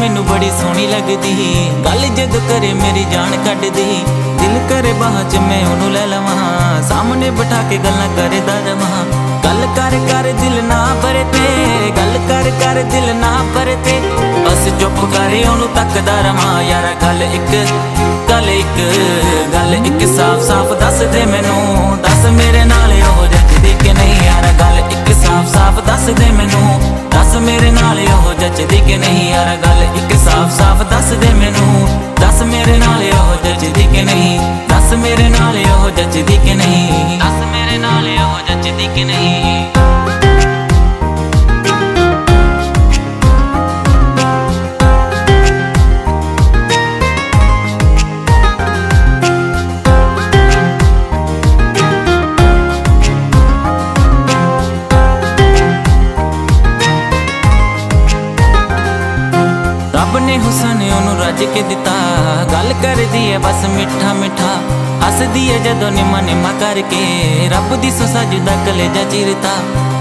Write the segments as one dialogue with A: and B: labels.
A: मैनू बड़ी सोहनी लगदी गल जद करे मेरी जान कड्डदी दिल करे बाह च मैं ओनू लै लवां सामने बिठा के गल्लां करदा रवां गल कर कर दिल ना भरते गल कर कर दिल ना भरते बस चुप करे ओनू तकदा रवां यारा गल एक साफ साफ दस दे मैनू दस मेरे नाल ओह जचदी कि नहीं यारा गल एक साफ साफ दस दे मैनू दस मेरे नाल ओह जचदी कि नहीं यार गल एक साफ साफ दस दे मैनू दस मेरे नाल ओह जचदी कि नहीं दस मेरे नाल ओह जचदी कि नहीं दस मेरे नाल ओह जचदी कि नहीं। रब ने हुसन ओनू रज के दिता गल कर दी है बस मिठा मिठा हसदी है जदों निमा निमा करके रब दी सो सजदा कलेजा चिरता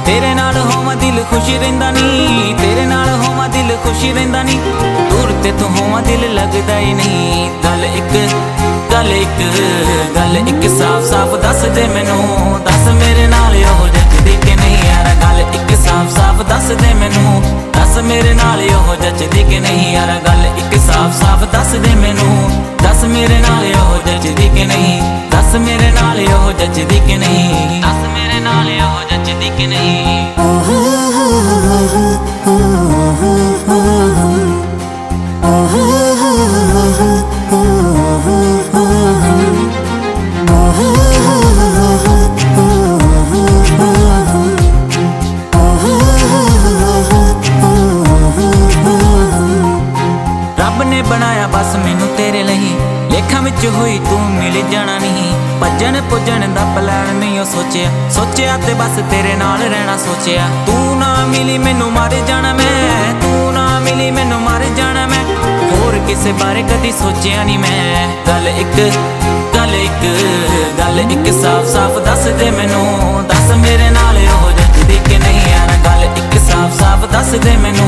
A: तेरे नाल होवां दिल खुश रहिंदा नी तेरे नाल होवां दिल खुश रहिंदा नी दूर ते तू होवां दिल लगदा ही नहीं गल एक साफ साफ दस दे मैनू दस मेरे नाल ओह जचदी कि नहीं यार गल एक साफ साफ दस दे मैनू दस मेरे नाल ओह जचदी कि नहीं यार गल एक साफ साफ दस दे मैनू दस मेरे नाल ओह जचदी कि नहीं दस मेरे नाल ओह जचदी कि नहीं दस मेरे नाल ओह जचदी कि नहीं। रब ने बनाया बस मैनू तेरे लई लेखा विच होई तू मिल जाना नहीं भजन पुजन दा प्लान नहीं सोचिया सोचिया ते बस तेरे नाल रहना सोचिया तू ना मिली मैनू मर जाना मैं तू ना मिली मैनू मर जाना मैं होर किसे बारे कदी सोचिया नहीं मैं गल एक साफ साफ दस दे मैनू दस मेरे नाल ओह जचदी कि नहीं यार गल एक साफ साफ दस दे मैनू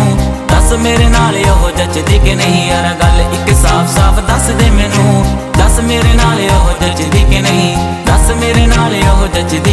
A: दस मेरे नाल ओह जचदी कि नहीं यार गल एक साफ साफ दस दे मैनू दस मेरे नाल ओह जचदी कि नहीं दस मेरे नाल ओह जचदी